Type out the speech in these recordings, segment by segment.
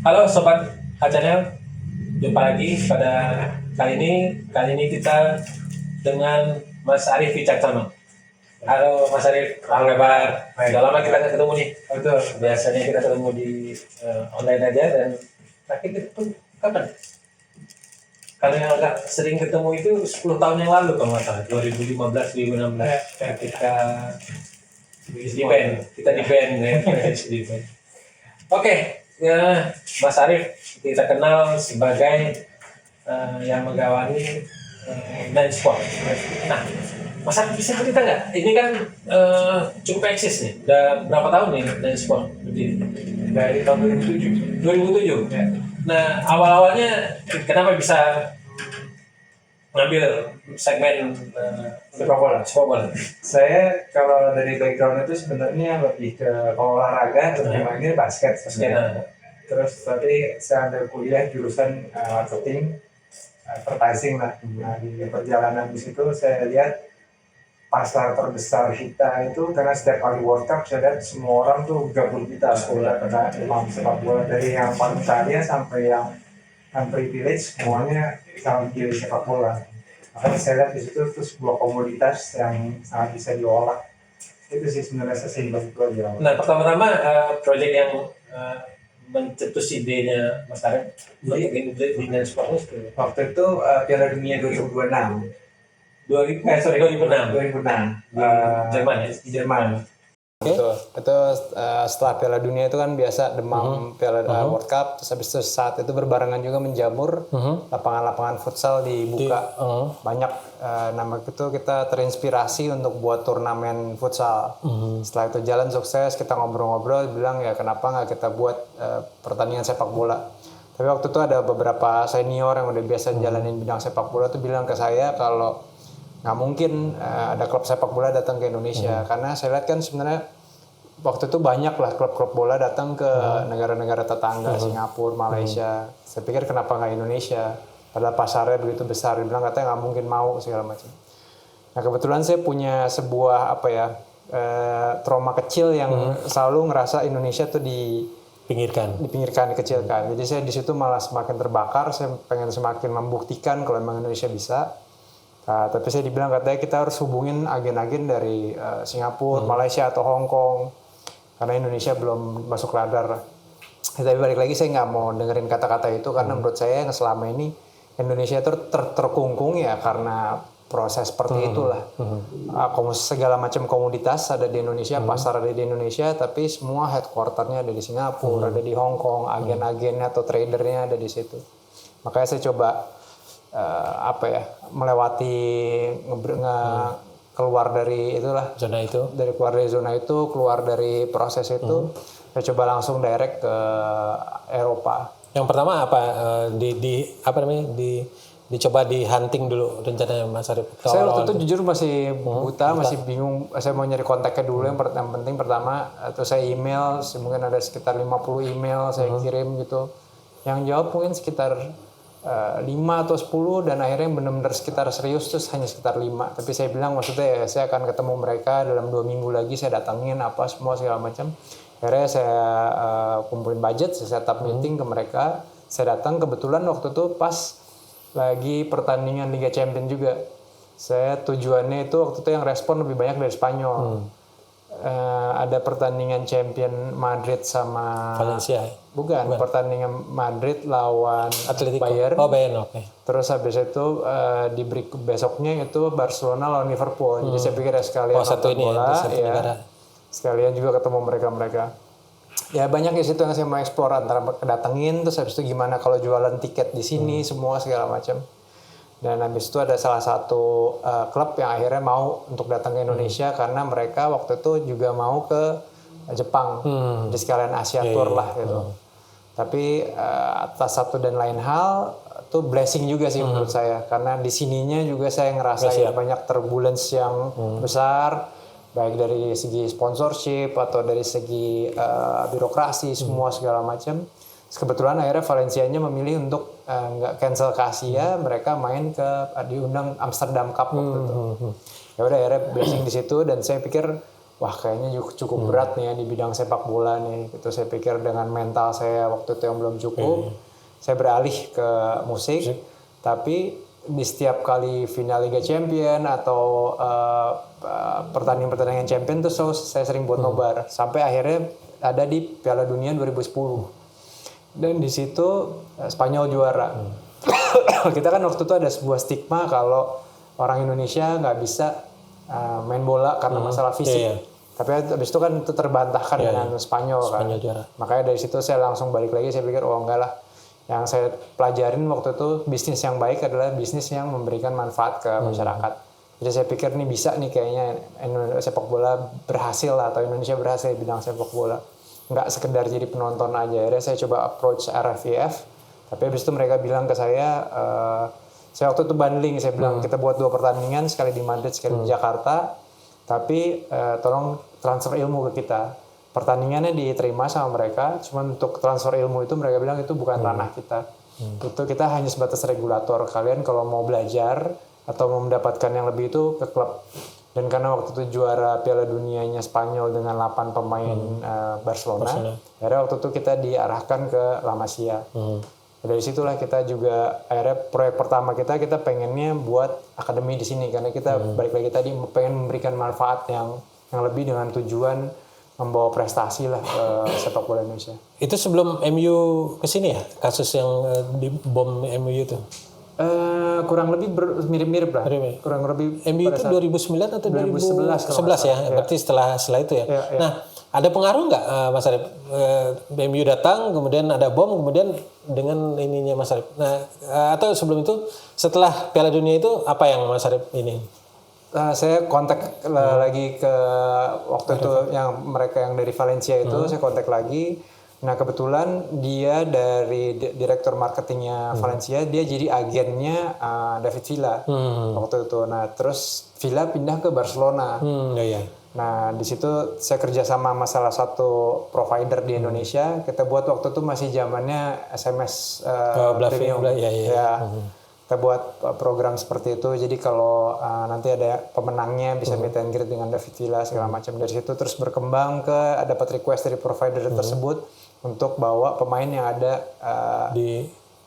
Halo sobat Channel, jumpa lagi pada kali ini kita dengan Mas Arif Wicaksono. Halo Mas Arif, apa kabar? Sudah lama kita nggak ketemu nih. Betul. Biasanya kita ketemu di online aja, dan terakhir itu kapan? Kalau yang agak sering ketemu itu 10 tahun yang lalu kalau nggak salah, 2015-2016 ketika di band, kita di band ya. Di band. Oke, ya, Mas Arif kita kenal sebagai yang megawani Nine Sport. Nah, Mas Arif bisa cerita nggak? Ini kan cukup eksis nih. Udah berapa tahun nih Nine Sport berdiri? Dari tahun 2007. 2007. Ya. Nah, awal-awalnya kenapa bisa ngambil segmen Sepak bola. sepak bola? Saya kalau dari background itu sebenarnya lebih ke olahraga, terutama basket. Nah, Terus tapi saya ambil kuliah jurusan marketing, advertising lah. Nah, di perjalanan di situ saya lihat pasar terbesar kita itu, karena setiap kali World Cup saya lihat semua orang tuh gabung kita pada imam sepak bola, dari yang paling kaya sampai yang privilege, semuanya sangat pilih sepak bola. Makanya saya lihat di situ tuh sebuah komoditas yang sangat bisa diolah. Itu sih sebenarnya sesimpel itu aja. Nah, pertama-tama proyek yang mencetus idenya Mas Arif untuk di Nine Sport ini Waktu itu Piala Dunia 2026. 2006 2006 Jerman ya? di Jerman. Betul. Itu setelah Piala Dunia itu kan biasa demam Piala World Cup, terus habis itu saat itu berbarengan juga menjamur lapangan-lapangan futsal dibuka. Banyak nama itu kita terinspirasi untuk buat turnamen futsal. Setelah itu jalan sukses, kita ngobrol-ngobrol, bilang ya kenapa nggak kita buat pertandingan sepak bola. Tapi waktu itu ada beberapa senior yang udah biasa jalanin bidang sepak bola tuh bilang ke saya kalau nggak mungkin ada klub sepak bola datang ke Indonesia, karena saya lihat kan sebenarnya waktu itu banyak lah klub-klub bola datang ke negara-negara tetangga, Singapura, Malaysia. Saya pikir kenapa nggak Indonesia, padahal pasarnya begitu besar. Dia bilang katanya nggak mungkin mau segala macam. Nah kebetulan saya punya sebuah trauma kecil yang selalu ngerasa Indonesia tuh dipinggirkan, dikecilkan. Jadi saya di situ malah semakin terbakar. Saya pengen semakin membuktikan kalau memang Indonesia bisa. Nah, tapi saya dibilang katanya kita harus hubungin agen-agen dari Singapura, Malaysia atau Hong Kong, karena Indonesia belum masuk radar. Tapi balik lagi saya nggak mau dengerin kata-kata itu, karena menurut saya yang selama ini Indonesia itu terkungkung ya karena proses seperti itulah. Segala macam komoditas ada di Indonesia, pasar ada di Indonesia, tapi semua headquarternya ada di Singapura, ada di Hong Kong, agen-agennya atau tradernya ada di situ. Makanya saya coba melewati keluar dari itulah Zona itu. dari keluar dari zona itu, keluar dari proses itu. Saya coba langsung direct ke Eropa. Yang pertama apa dicoba di hunting dulu rencananya Mas Arif? Saya waktu itu jujur masih buta, masih bingung. Saya mau nyari kontaknya dulu. Yang penting pertama, terus saya email, mungkin ada sekitar 50 email saya kirim gitu. Yang jawab mungkin sekitar 5 atau 10, dan akhirnya benar-benar sekitar serius terus hanya sekitar 5. Tapi saya bilang maksudnya ya saya akan ketemu mereka dalam 2 minggu lagi, saya datangin apa semua segala macam. Akhirnya saya kumpulin budget, saya setup meeting ke mereka. Saya datang, kebetulan waktu itu pas lagi pertandingan Liga Champions juga. Saya tujuannya itu waktu itu yang respon lebih banyak dari Spanyol. Ada pertandingan Champion Madrid sama Valencia. Bukan. Pertandingan Madrid lawan Atletico. Bayern. Oh, Bayern, oke. Terus habis itu di besoknya itu Barcelona lawan Liverpool. Jadi saya pikir ya sekalian nonton bola, sekalian juga ketemu mereka. Ya banyak di situ yang saya mau eksplor, antara kedatengin, terus habis itu gimana kalau jualan tiket di sini semua segala macam. Dan habis itu ada salah satu klub yang akhirnya mau untuk datang ke Indonesia karena mereka waktu itu juga mau ke Jepang, di sekalian Asia Tour lah gitu. Tapi atas satu dan lain hal itu blessing juga sih menurut saya, karena di sininya juga saya ngerasain banyak turbulence yang besar, baik dari segi sponsorship atau dari segi birokrasi semua segala macam. Kebetulan akhirnya Valencianya memilih untuk nggak cancel ke Asia, mereka main ke diundang Amsterdam Cup waktu itu. Ya udah akhirnya blessing di situ, dan saya pikir wah kayaknya cukup berat nih ya di bidang sepak bola nih. Itu saya pikir dengan mental saya waktu itu yang belum cukup, saya beralih ke musik. Tapi di setiap kali final Liga Champion atau pertandingan champion tuh saya sering buat nobar. Sampai akhirnya ada di Piala Dunia 2010. Dan di situ Spanyol juara. Kita kan waktu itu ada sebuah stigma kalau orang Indonesia nggak bisa main bola karena masalah fisik. Tapi habis itu kan itu terbantahkan dengan Spanyol kan. Juara. Makanya dari situ saya langsung balik lagi, saya pikir oh enggak lah. Yang saya pelajarin waktu itu bisnis yang baik adalah bisnis yang memberikan manfaat ke masyarakat. Jadi saya pikir nih bisa nih kayaknya sepak bola berhasil lah, atau Indonesia berhasil di bidang sepak bola. Nggak sekedar jadi penonton aja. Akhirnya saya coba approach RFVF, tapi habis itu mereka bilang ke saya waktu itu bundling, saya bilang kita buat 2 pertandingan, sekali di Madrid, sekali di Jakarta, tapi tolong transfer ilmu ke kita. Pertandingannya diterima sama mereka, cuman untuk transfer ilmu itu mereka bilang itu bukan ranah kita. Itu kita hanya sebatas regulator. Kalian kalau mau belajar atau mau mendapatkan yang lebih itu ke klub. Dan karena waktu itu juara Piala Dunianya Spanyol dengan 8 pemain Barcelona, akhirnya waktu itu kita diarahkan ke La Masia. Dari situlah kita juga akhirnya proyek pertama kita pengennya buat akademi di sini, karena kita balik lagi tadi pengen memberikan manfaat yang lebih dengan tujuan membawa prestasi lah ke sepak bola Indonesia. Itu sebelum MU kesini ya, kasus yang di bom MU itu? Kurang lebih mirip-mirip lah. Kurang lebih MU itu 2009 atau 2011 ya, berarti setelah itu ya. Nah, ada pengaruh nggak Mas Arif? MU datang, kemudian ada bom, kemudian dengan ininya Mas Arif. Nah, atau sebelum itu, setelah Piala Dunia itu apa yang Mas Arif ini? Saya kontak lagi ke waktu itu yang mereka yang dari Valencia itu, saya kontak lagi. Nah kebetulan dia dari direktur marketingnya Valencia, dia jadi agennya David Villa waktu itu. Nah terus Villa pindah ke Barcelona. Nah di situ saya kerja sama salah satu provider di Indonesia. Kita buat waktu itu masih zamannya SMS premium. Kita buat program seperti itu. Jadi kalau nanti ada pemenangnya bisa meet and greet dengan David Villa segala macam. Dari situ terus berkembang ke dapat request dari provider tersebut untuk bawa pemain yang ada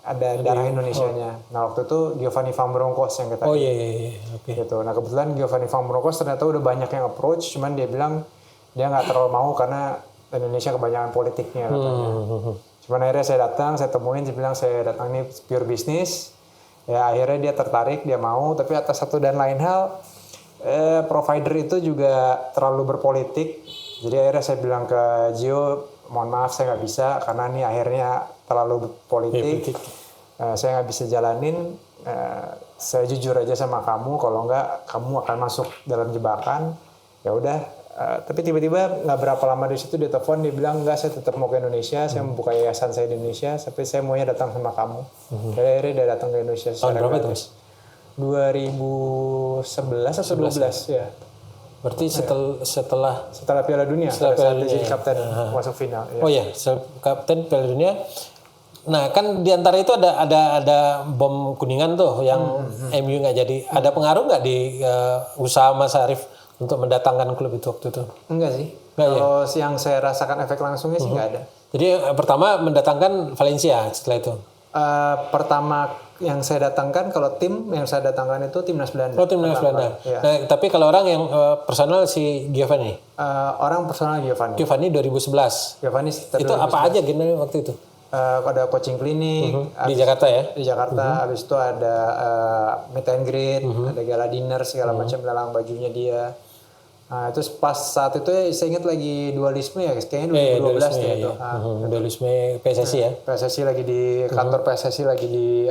darah Indonesianya. Nah waktu itu Giovanni Van Bronckhorst yang kita gitu. Nah kebetulan Giovanni Van Bronckhorst ternyata udah banyak yang approach, cuman dia bilang dia nggak terlalu mau karena Indonesia kebanyakan politiknya katanya. Cuman akhirnya saya datang, saya temuin, dia bilang saya datang ini pure bisnis. Ya akhirnya dia tertarik, dia mau, tapi atas satu dan lain hal provider itu juga terlalu berpolitik. Jadi akhirnya saya bilang ke Gio, mohon maaf saya nggak bisa karena ini akhirnya terlalu politik. Saya nggak bisa jalanin. Saya jujur aja sama kamu, kalau nggak kamu akan masuk dalam jebakan. Ya udah. Tapi tiba-tiba nggak berapa lama dari situ dia telepon, dia bilang enggak, saya tetap mau ke Indonesia, saya membuka yayasan saya di Indonesia, tapi saya maunya datang sama kamu. Jadi akhirnya dia datang ke Indonesia. Tahun berapa itu? 2011 atau 12 ya. Berarti setelah Piala Dunia, setelah Piala Dunia jadi kapten masuk final. Ya. Oh iya, kapten Piala Dunia. Nah kan di antara itu ada bom Kuningan tuh yang MU nggak jadi. Ada pengaruh nggak di usaha Mas Arif untuk mendatangkan klub itu waktu itu? Enggak sih. Kalau yang saya rasakan efek langsungnya sih nggak ada. Jadi pertama mendatangkan Valencia setelah itu? Pertama yang saya datangkan, kalau tim yang saya datangkan itu timnas Belanda. Oh timnas Belanda. Ya. Nah, tapi kalau orang yang personal si Giovanni? Orang personal Giovanni. Giovanni 2011? Giovanni sekitar itu 2011. apa aja gini waktu itu? Ada coaching klinik. Di Jakarta ya? Di Jakarta. Habis itu ada meet and greet, ada gala dinner segala macam, lelang bajunya dia. Nah, itu pas saat itu saya ingat lagi dualisme ya, kayaknya 2012 ya itu. Dualisme PSSI ya. PSSI lagi di kantor PSSI lagi di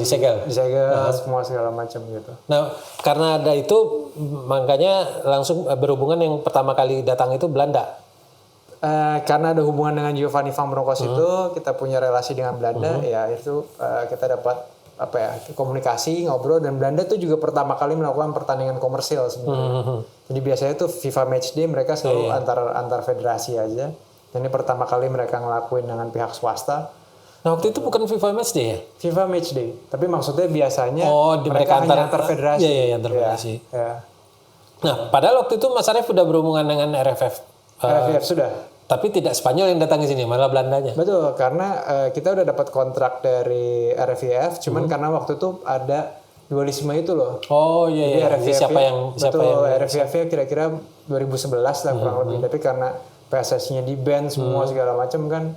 disegel semua segala macam gitu. Nah, karena ada itu makanya langsung berhubungan yang pertama kali datang itu Belanda. Karena ada hubungan dengan Giovanni Van Bronckhorst itu, kita punya relasi dengan Belanda, ya itu kita dapat komunikasi, ngobrol, dan Belanda tuh juga pertama kali melakukan pertandingan komersil sebenarnya. Jadi biasanya tuh FIFA Matchday mereka selalu antar federasi aja. Dan ini pertama kali mereka ngelakuin dengan pihak swasta. Nah waktu itu bukan FIFA Matchday ya? FIFA Matchday, tapi maksudnya biasanya mereka hanya antar federasi. Iya antar federasi. Ya. Nah, padahal waktu itu Mas Arief udah berhubungan dengan RFF. RFF sudah. Tapi tidak Spanyol yang datang ke sini, malah Belandanya. Betul, karena kita udah dapat kontrak dari RFF, cuman karena waktu itu ada dualisme itu loh. Oh iya. Jadi Jadi siapa yang RFF kira-kira 2011 lah kurang lebih. Tapi karena PSSI-nya di ban semua segala macam kan,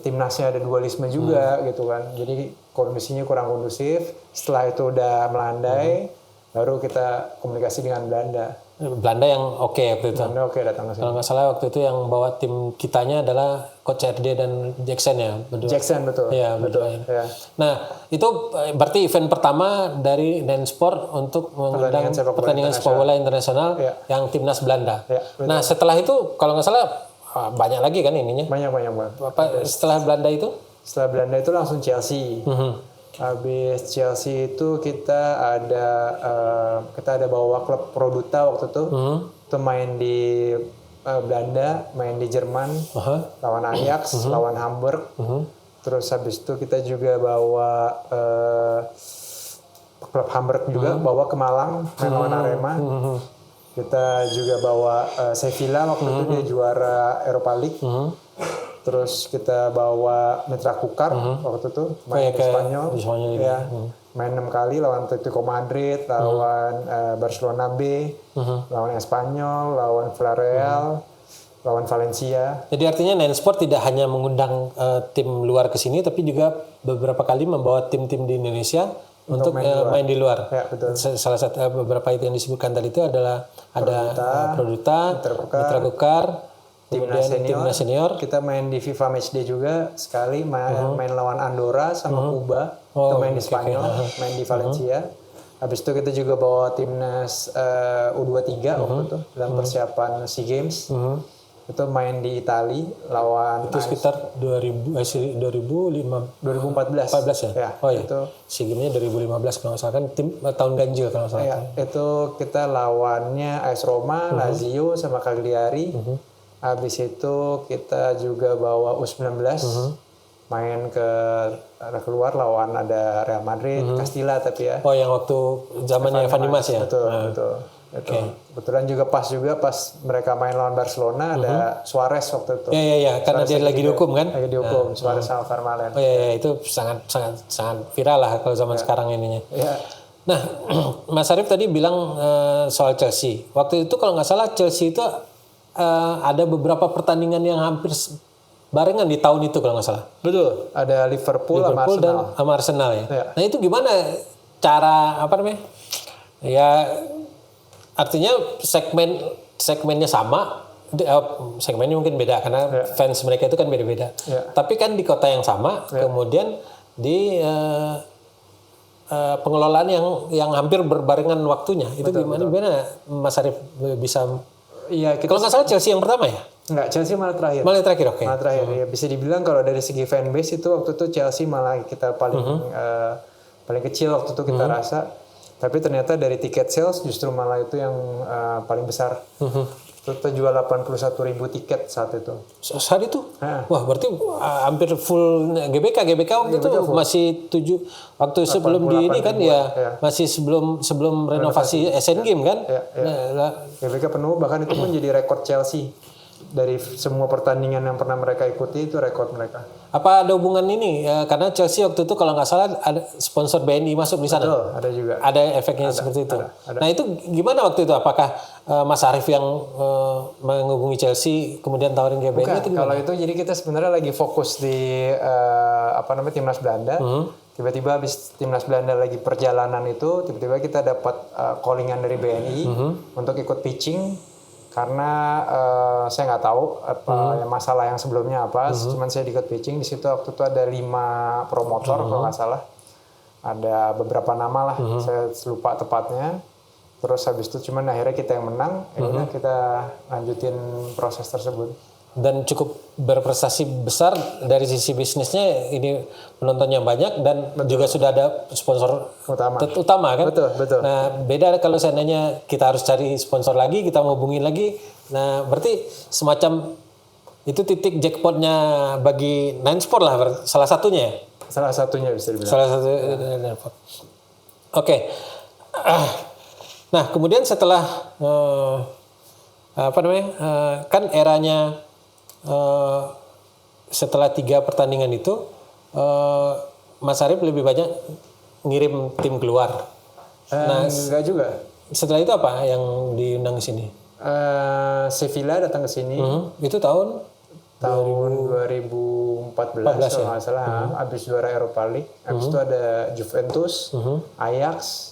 timnasnya ada dualisme juga gitu kan. Jadi kondisinya kurang kondusif. Setelah itu udah melandai, baru kita komunikasi dengan Belanda yang oke waktu itu. Belanda oke datang ke sini. Kalau nggak salah waktu itu yang bawa tim kitanya adalah Coach RD dan Jackson ya, berdua. Jackson betul. Iya, berdua. Ya. Nah, itu berarti event pertama dari Nensport untuk mengundang pertandingan sepak bola internasional yang timnas Belanda. Ya, nah, setelah itu kalau nggak salah banyak lagi kan ininya. Banyak. Setelah Belanda itu? Setelah Belanda itu langsung Chelsea. Habis Chelsea itu kita ada bawa klub Produta waktu itu. Itu main di Belanda, main di Jerman, lawan Ajax, lawan Hamburg. Terus habis itu kita juga bawa klub Hamburg juga bawa ke Malang, main lawan Arema. Kita juga bawa Sevilla waktu itu dia juara Europa League. Terus kita bawa Mitra Kukar waktu itu main di Spanyol. Ya, main 6 kali lawan Atletico Madrid, lawan Barcelona B, lawan Espanyol, lawan Villarreal, lawan Valencia. Jadi artinya Nensport tidak hanya mengundang tim luar ke sini, tapi juga beberapa kali membawa tim-tim di Indonesia untuk main di luar. Ya, betul. Salah satu beberapa itu yang disebutkan tadi itu adalah ada Produta, Mitra Kukar, Timnas senior. Kita main di FIFA Matchday juga sekali, main lawan Andorra sama Kuba. Itu main di Spanyol, main di Valencia. Habis itu kita juga bawa timnas U23 waktu itu dalam persiapan SEA Games. Itu main di Italia lawan itu sekitar 2014 ya? Ya, oh iya. Itu SEA Games-nya 2015 kalau nggak salah kan tahun ganjil kalau nggak salah. Ya, itu kita lawannya AS Roma, Lazio sama Cagliari. Habis itu kita juga bawa U19 main keluar lawan ada Real Madrid, Castilla tapi ya. Oh yang waktu zamannya Evan Dimas ya? Betul. Kebetulan juga pas mereka main lawan Barcelona ada Suarez waktu itu. Iya, karena dia lagi dihukum kan? Lagi dihukum, Suarez sama Vermaelen. Oh iya, itu sangat viral lah kalau zaman sekarang ininya. Iya. Nah, Mas Arief tadi bilang soal Chelsea. Waktu itu kalau nggak salah Chelsea itu ada beberapa pertandingan yang hampir barengan di tahun itu kalau nggak salah. Betul. Ada Liverpool sama Arsenal ya. Nah itu gimana cara Ya artinya segmennya sama, segmennya mungkin beda karena fans mereka itu kan beda-beda. Tapi kan di kota yang sama, kemudian di pengelolaan yang hampir berbarengan waktunya. Itu gimana Mas Arief bisa? Iya, kalau nggak salah Chelsea yang pertama ya? Enggak, Chelsea malah terakhir. Oke. Malah terakhir. Ya, bisa dibilang kalau dari segi fanbase itu waktu itu Chelsea malah kita paling kecil waktu itu kita rasa. Tapi ternyata dari tiket sales justru malah itu yang paling besar. Kita jual 81.000 tiket saat itu. Saat itu? Wah, berarti hampir full GBK waktu itu full. Masih 7 waktu sebelum di ini kan masih sebelum renovasi Asian Games kan? GBK penuh, bahkan itu pun jadi rekor Chelsea. Dari semua pertandingan yang pernah mereka ikuti itu rekor mereka. Apa ada hubungan ini? Karena Chelsea waktu itu kalau nggak salah ada sponsor BNI masuk di sana. Betul, ada juga. Ada efeknya seperti itu. Ada. Nah itu gimana waktu itu? Apakah Mas Arief yang menghubungi Chelsea kemudian tawarin GBK? Bukan, kalau itu jadi kita sebenarnya lagi fokus di timnas Belanda. Tiba-tiba habis timnas Belanda lagi perjalanan itu, tiba-tiba kita dapat callingan dari BNI untuk ikut pitching. Karena saya nggak tahu apa masalah yang sebelumnya apa, cuman saya ikut pitching di situ waktu itu ada 5 promotor kalau nggak salah, ada beberapa nama lah, saya lupa tepatnya. Terus habis itu cuman akhirnya kita yang menang, udah kita lanjutin proses tersebut. Dan cukup berprestasi besar dari sisi bisnisnya, ini penontonnya banyak dan juga sudah ada sponsor utama kan? Betul. Nah beda kalau seandainya kita harus cari sponsor lagi, kita hubungin lagi. Nah berarti semacam itu titik jackpotnya bagi Nensport lah, salah satunya ya? Salah satunya bisa dibilang. Salah satu. Oke. Nah, kemudian setelah kan eranya setelah 3 pertandingan itu Mas Arief lebih banyak ngirim tim keluar. Nah, Enggak juga. setelah itu apa yang diundang ke sini? Sevilla datang ke sini Itu tahun 2014 kalau nggak salah, habis juara Europa League. Habis itu ada Juventus, Ajax,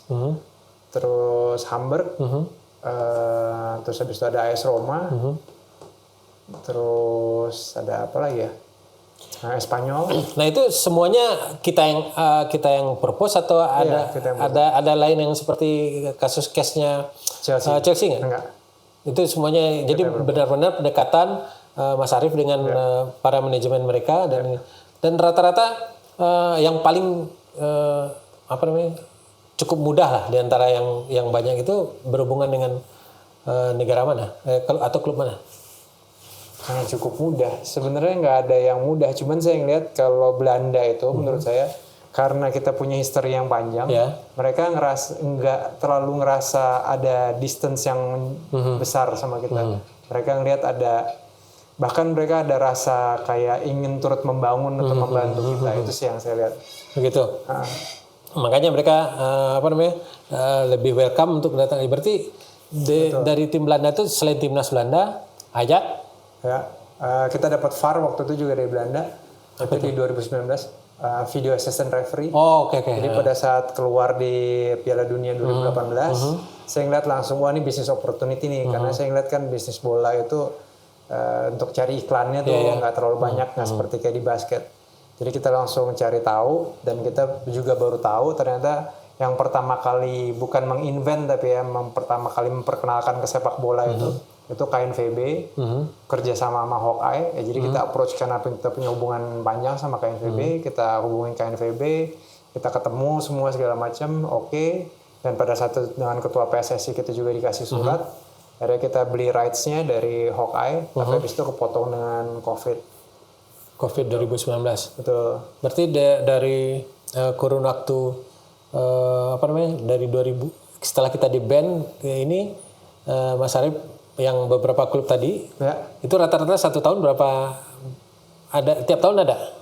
terus Hamburg, terus habis itu ada AS Roma, terus ada apa lagi ya? Nah, Espanyol. Nah, itu semuanya kita yang propose atau ada lain yang seperti kasus case-nya Chelsea nggak? Enggak. Itu semuanya jadi benar-benar pendekatan Mas Arief dengan para manajemen mereka dan rata-rata yang paling cukup mudah lah di antara yang banyak itu berhubungan dengan negara mana atau klub mana? Cukup mudah. Sebenarnya nggak ada yang mudah. Cuman saya ngeliat kalau Belanda itu menurut saya karena kita punya history yang panjang, mereka nggak terlalu ngerasa ada distance yang besar sama kita. Mereka ngeliat bahkan mereka ada rasa kayak ingin turut membangun atau membantu kita. Itu sih yang saya lihat. Begitu. Makanya mereka lebih welcome untuk datang. Berarti dari tim Belanda itu selain timnas Belanda, Ajax. Ya, kita dapat VAR waktu itu juga dari Belanda. Itu di 2019. Video assistant referee. Oh, oke. Jadi pada saat keluar di Piala Dunia 2018, saya ngeliat langsung, wah ini bisnis opportunity nih. Karena saya ngeliat kan bisnis bola itu untuk cari iklannya tuh nggak terlalu banyak, nggak seperti kayak di basket. Jadi kita langsung cari tahu, dan kita juga baru tahu ternyata yang pertama kali bukan menginvent tapi pertama kali memperkenalkan ke sepak bola itu KNVB, kerja sama Hawkeye. Jadi kita approach karena kita punya hubungan panjang sama KNVB, kita hubungin KNVB, kita ketemu semua segala macam, oke. Dan pada saat itu dengan ketua PSSI kita juga dikasih surat. Akhirnya kita beli rights-nya dari Hawkeye, tapi habis itu kepotong dengan COVID 2019. Betul. Berarti dari kurun waktu dari 2000 setelah kita di ban ini Mas Arief yang beberapa klub tadi itu rata-rata 1 tahun berapa ada, tiap tahun ada?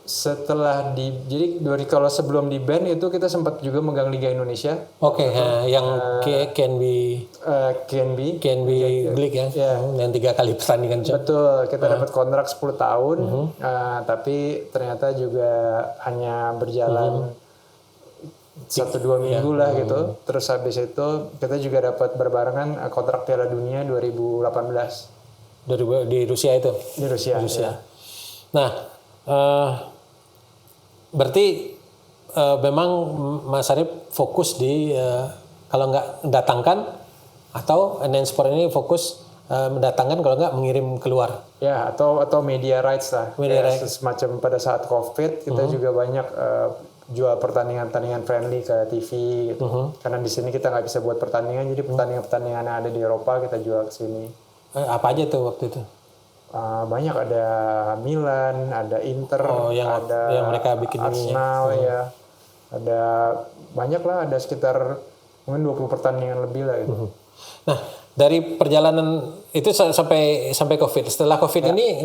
Setelah jadi kalau sebelum di ban itu kita sempat juga megang Liga Indonesia. Oke, yang KNB League ya. Yang 3 kali pertandingan. Betul, kita dapat kontrak 10 tahun, tapi ternyata juga hanya berjalan 1-2 minggu lah gitu. Terus habis itu kita juga dapat berbarengan kontrak Piala Dunia 2018. Di Rusia itu? Di Rusia. Ya. Nah, berarti memang Mas Arief fokus di kalau nggak mendatangkan atau NN Sport ini fokus mendatangkan, kalau nggak mengirim keluar. Ya, atau media rights lah. Semacam pada saat COVID kita juga banyak jual pertandingan friendly ke TV gitu. Karena di sini kita nggak bisa buat pertandingan, jadi pertandingan yang ada di Eropa kita jual ke sini. Apa aja tuh waktu itu? Banyak, ada Milan, ada Inter, ada yang mereka bikin Arsenal ya. Ada banyak lah, ada sekitar mungkin 20 pertandingan lebih lah gitu. Nah, dari perjalanan itu sampai COVID. Setelah COVID ini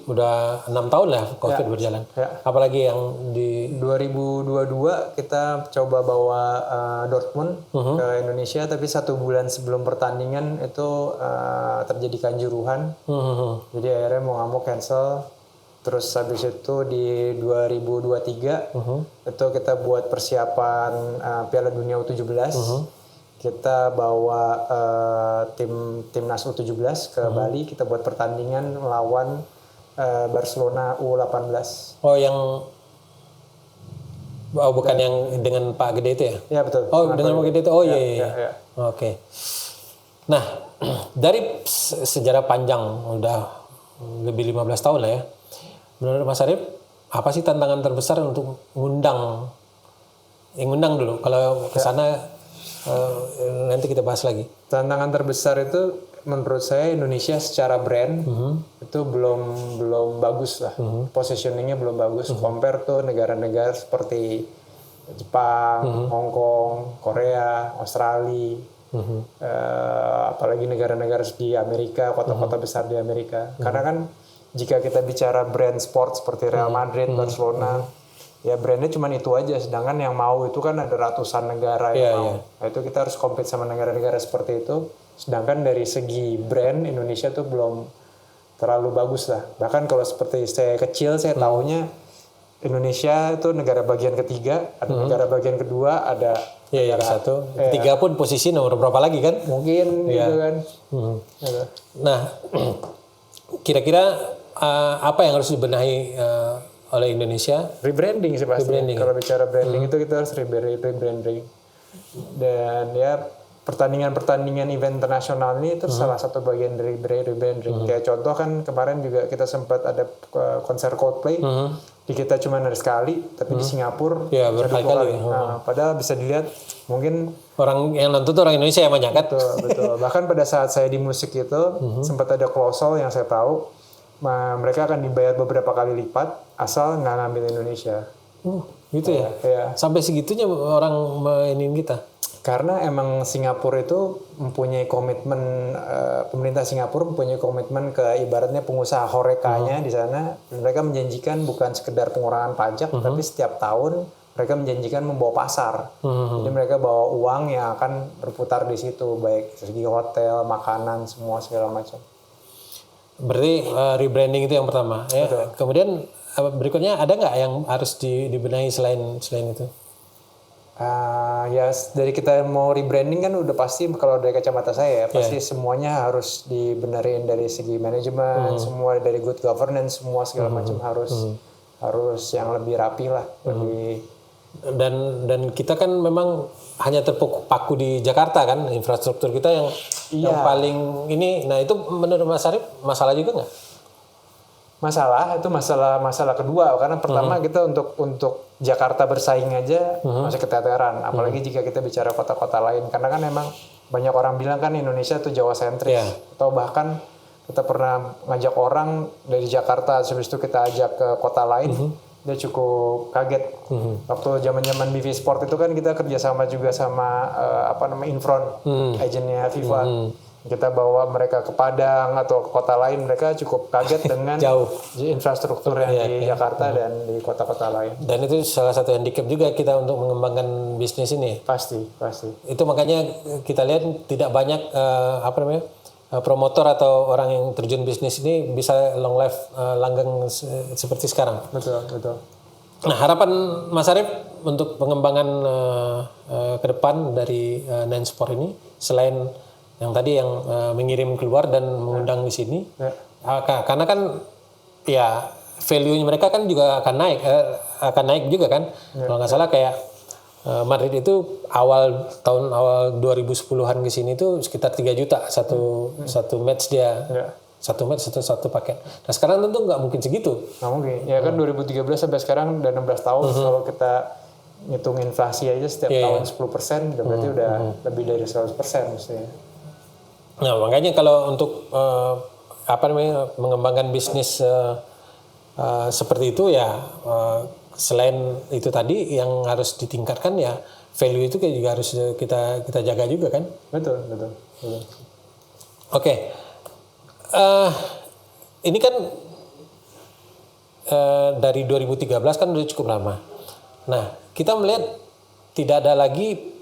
udah 6 tahun lah COVID berjalan. Apalagi yang di 2022 kita coba bawa Dortmund ke Indonesia, tapi 1 bulan sebelum pertandingan itu terjadi kanjuruhan. Jadi akhirnya mau nggak mau cancel. Terus habis itu di 2023 itu kita buat persiapan Piala Dunia U17. Kita bawa timnas U17 ke Bali, kita buat pertandingan melawan Barcelona U18. Bukan yang dengan Pak Gede itu ya? Iya betul. Dengan Pak Gede itu. Iya. Oke. Nah, dari sejarah panjang udah lebih 15 tahun lah ya. Menurut Mas Arief, apa sih tantangan terbesar untuk ngundang dulu? Kalau ke sana nanti kita bahas lagi. Tantangan terbesar itu menurut saya Indonesia secara brand itu belum bagus lah. Positioningnya belum bagus. Compare tuh negara-negara seperti Jepang, Hong Kong, Korea, Australia. Apalagi negara-negara di Amerika, kota-kota besar di Amerika. Karena kan jika kita bicara brand sport seperti Real Madrid, Barcelona, ya brandnya cuma itu aja. Sedangkan yang mau itu kan ada ratusan negara yang mau. Nah, itu kita harus compete sama negara-negara seperti itu. Sedangkan dari segi brand Indonesia tuh belum terlalu bagus lah. Bahkan kalau seperti saya kecil, saya taunya Indonesia itu negara bagian ketiga, ada negara bagian kedua, ada yang satu, ketiga pun posisi nomor berapa lagi kan? Mungkin gitu kan. Gitu. Nah, kira-kira apa yang harus dibenahi oleh Indonesia? Rebranding sih pasti. Kalau bicara branding itu kita harus rebranding. Dan ya pertandingan event internasional ini itu salah satu bagian dari rebranding. Kayak contoh kan kemarin juga kita sempat ada konser Coldplay. Di kita cuma ada sekali, tapi di Singapura berkali-kali. Nah, padahal bisa dilihat mungkin orang yang nonton tuh orang Indonesia yang banyak kan? Betul. Bahkan pada saat saya di musik itu sempat ada klausel yang saya tahu mereka akan dibayar beberapa kali lipat asal nggak ngambil Indonesia. Gitu ya? Sampai segitunya orang mainin kita? Karena emang Singapura itu mempunyai komitmen, pemerintah Singapura mempunyai komitmen ke ibaratnya pengusaha horekanya di sana. Mereka menjanjikan bukan sekedar pengurangan pajak, tapi setiap tahun mereka menjanjikan membawa pasar. Jadi mereka bawa uang yang akan berputar di situ, baik segi hotel, makanan, semua segala macam. Berarti rebranding itu yang pertama. Ya. Kemudian berikutnya ada nggak yang harus dibenahi selain itu? Ya dari kita mau rebranding kan udah pasti kalau dari kacamata saya pasti semuanya harus dibenerin dari segi manajemen, semua dari good governance, semua segala macam harus yang lebih rapi lah, lebih. Dan kita kan memang hanya terpaku di Jakarta kan, infrastruktur kita yang paling ini. Nah itu menurut Mas Arif masalah juga nggak? Masalah kedua, karena pertama kita untuk Jakarta bersaing aja masih keteteran, apalagi jika kita bicara kota-kota lain, karena kan emang banyak orang bilang kan Indonesia tuh Jawa sentris, atau bahkan kita pernah ngajak orang dari Jakarta, habis itu kita ajak ke kota lain, dia cukup kaget. Waktu zaman-zaman BV Sport itu kan kita kerjasama juga sama Infront, agennya FIFA. Kita bawa mereka ke Padang atau ke kota lain, mereka cukup kaget dengan infrastruktur yang di Jakarta dan di kota-kota lain. Dan itu salah satu handicap juga kita untuk mengembangkan bisnis ini. Pasti. Itu makanya kita lihat tidak banyak promotor atau orang yang terjun bisnis ini bisa long life langgeng seperti sekarang. Betul. Nah, harapan Mas Arif untuk pengembangan ke depan dari Nine Sport ini selain yang tadi yang mengirim keluar dan mengundang di sini, karena kan ya value mereka kan juga akan naik juga kan. Kalau nggak salah kayak Madrid itu awal 2010-an ke sini itu sekitar 3 juta satu match dia. Satu match satu paket. Nah sekarang tentu nggak mungkin segitu. Nggak mungkin. Ya kan 2013 sampai sekarang udah 16 tahun. Kalau kita ngitung inflasi aja setiap tahun 10%, berarti udah lebih dari 100% mestinya. Nah makanya kalau untuk mengembangkan bisnis seperti itu ya selain itu tadi yang harus ditingkatkan ya value itu juga harus kita jaga juga kan. Betul. Oke. Ini kan dari 2013 kan udah cukup lama. Nah kita melihat tidak ada lagi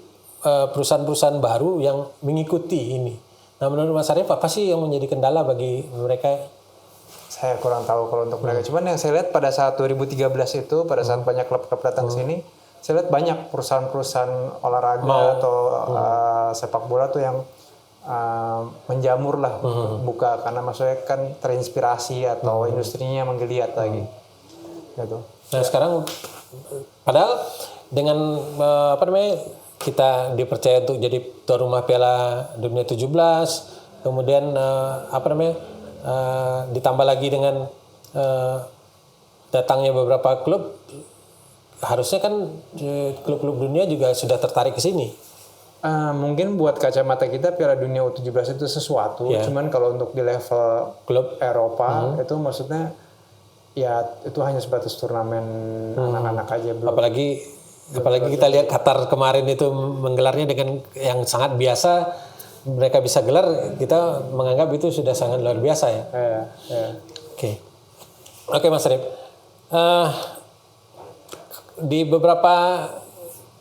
perusahaan-perusahaan baru yang mengikuti ini. Nah menurut Mas Arif apa sih yang menjadi kendala bagi mereka? Saya kurang tahu kalau untuk mereka. Cuman yang saya lihat pada saat 2013 itu, pada saat banyak klub-klub datang sini, saya lihat banyak perusahaan-perusahaan olahraga atau sepak bola tuh yang menjamur lah buka, karena maksudnya kan terinspirasi atau industrinya menggeliat lagi. Gitu. Nah sekarang padahal dengan kita dipercaya untuk jadi tuan rumah Piala Dunia 17, kemudian ditambah lagi dengan datangnya beberapa klub, harusnya kan klub-klub dunia juga sudah tertarik ke sini. Mungkin buat kacamata kita Piala Dunia U17 itu sesuatu, cuman kalau untuk di level klub Eropa itu maksudnya ya itu hanya sebatas turnamen anak-anak aja belum. Apalagi Apalagi kita lihat Qatar kemarin itu menggelarnya dengan yang sangat biasa, mereka bisa gelar, kita menganggap itu sudah sangat luar biasa ya. Oke Mas Arif. Di beberapa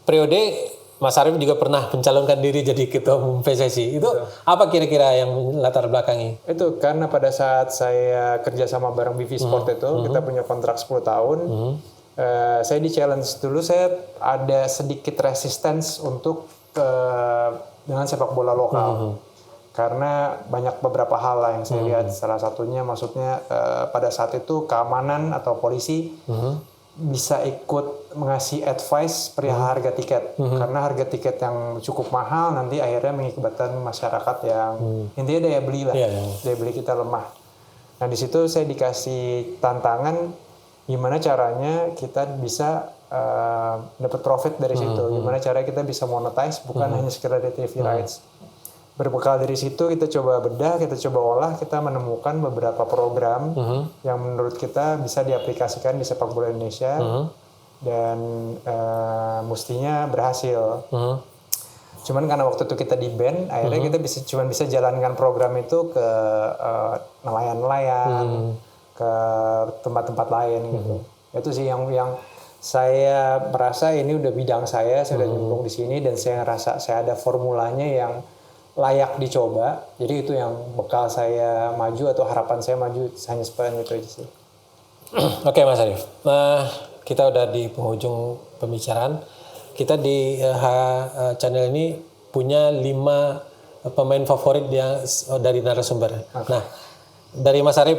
periode Mas Arif juga pernah mencalonkan diri jadi ketua umum PSSI. Itu apa kira-kira yang latar belakangi? Itu karena pada saat saya kerja sama bareng BV Sport itu, kita punya kontrak 10 tahun. Saya di challenge dulu, saya ada sedikit resistance untuk dengan sepak bola lokal. Karena banyak beberapa hal lah yang saya lihat. Salah satunya maksudnya pada saat itu keamanan atau polisi bisa ikut mengasih advice perihal harga tiket. Karena harga tiket yang cukup mahal nanti akhirnya mengakibatkan masyarakat yang intinya daya beli lah. Daya beli kita lemah. Nah di situ saya dikasih tantangan gimana caranya kita bisa dapat profit dari situ. Gimana caranya kita bisa monetize bukan hanya sekedar di TV rights. Berbekal dari situ kita coba bedah, kita coba olah, kita menemukan beberapa program yang menurut kita bisa diaplikasikan di sepak bola Indonesia dan mestinya berhasil. Cuman karena waktu itu kita di ban, akhirnya kita cuma bisa jalankan program itu ke nelayan-nelayan, ke tempat-tempat lain gitu. Itu sih yang saya merasa ini udah bidang saya sudah nyemplung di sini dan saya ngerasa saya ada formulanya yang layak dicoba. Jadi itu yang bekal saya maju atau harapan saya maju hanya seperti itu aja sih. Oke Mas Arif, kita udah di penghujung pembicaraan. Kita di channel ini punya 5 pemain favorit yang dari narasumber. Nah, dari Mas Arif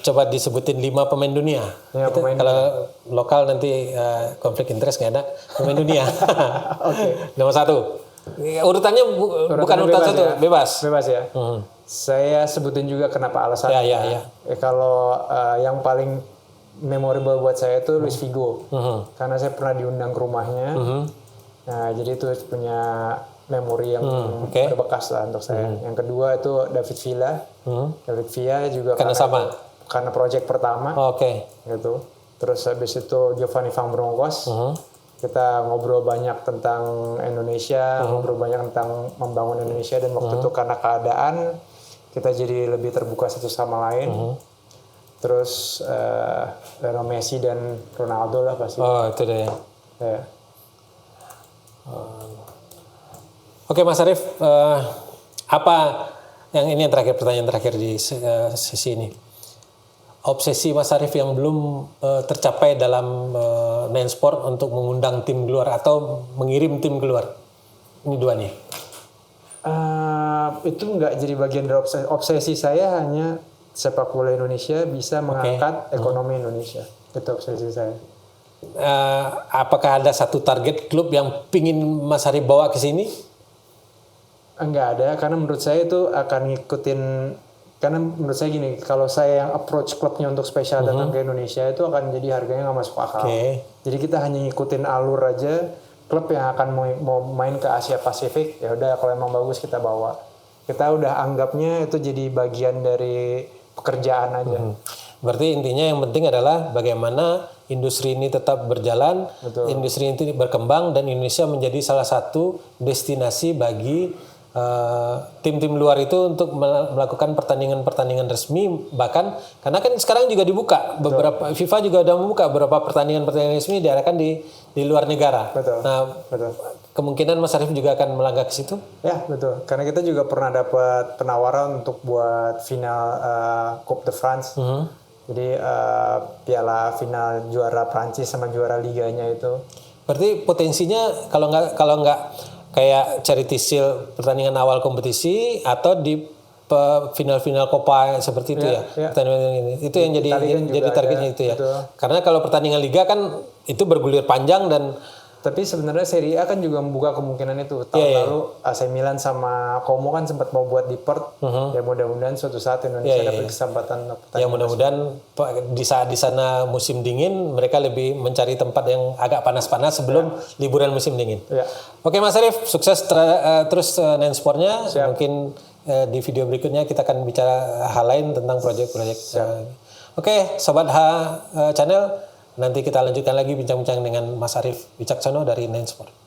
coba disebutin 5 pemain dunia. Ya, kalau lokal nanti konflik interest nggak ada. Pemain dunia. Nomor 1. Urutannya bukan urutan satu, ya? bebas ya. Saya sebutin juga kenapa alasannya. Kalau yang paling memorable buat saya itu Luis Figo, karena saya pernah diundang ke rumahnya. Nah, jadi itu punya memori yang berbekas lah untuk saya. Yang kedua itu David Villa. David Villa juga karena proyek pertama. Gitu. Terus habis itu Giovanni Van Bronckhorst. Kita ngobrol banyak tentang Indonesia, ngobrol banyak tentang membangun Indonesia, dan waktu itu karena keadaan kita jadi lebih terbuka satu sama lain. Terus Lionel Messi dan Ronaldo lah pasti. Itu deh. Oke Mas Arif, apa yang ini yang terakhir, pertanyaan terakhir di sesi ini. Obsesi Mas Arif yang belum tercapai dalam Nine Sport untuk mengundang tim keluar atau mengirim tim keluar. Ini 2 nih. Itu nggak jadi bagian dari obsesi saya, hanya sepak bola Indonesia bisa mengangkat ekonomi Indonesia. Itu obsesi saya. Apakah ada satu target klub yang pingin Mas Arif bawa ke sini? Enggak ada, karena menurut saya itu akan ngikutin. Karena menurut saya gini, kalau saya yang approach klubnya untuk spesial datang ke Indonesia itu akan jadi harganya nggak masuk akal. Jadi kita hanya ngikutin alur aja. Klub yang akan mau main ke Asia Pasifik, ya udah kalau emang bagus kita bawa. Kita udah anggapnya itu jadi bagian dari pekerjaan aja. Berarti intinya yang penting adalah bagaimana industri ini tetap berjalan, industri ini berkembang, dan Indonesia menjadi salah satu destinasi bagi tim-tim luar itu untuk melakukan pertandingan-pertandingan resmi, bahkan karena kan sekarang juga dibuka beberapa, FIFA juga sudah membuka beberapa pertandingan-pertandingan resmi diadakan di luar negara. Kemungkinan Mas Arif juga akan melangkah ke situ? Ya betul, karena kita juga pernah dapat penawaran untuk buat final Coupe de France. Jadi piala final juara Prancis sama juara liganya itu. Berarti potensinya kalau nggak kayak Charity Shield pertandingan awal kompetisi atau di final-final Copa seperti itu ya. Pertandingan ini. Itu yang jadi targetnya itu ya. Betul. Karena kalau pertandingan liga kan itu bergulir panjang, dan tapi sebenarnya Serie A kan juga membuka kemungkinan itu. Tahun lalu AC Milan sama Como kan sempat mau buat di Perth. Ya mudah-mudahan suatu saat Indonesia dapat kesempatan. Ya mudah-mudahan di saat di sana musim dingin mereka lebih mencari tempat yang agak panas-panas sebelum liburan musim dingin. Oke Mas Arif, sukses terus Nine Sportnya. Mungkin di video berikutnya kita akan bicara hal lain tentang proyek-proyek. Oke, Sobat H Channel. Nanti kita lanjutkan lagi bincang-bincang dengan Mas Arief Wicaksono dari Nine Sport.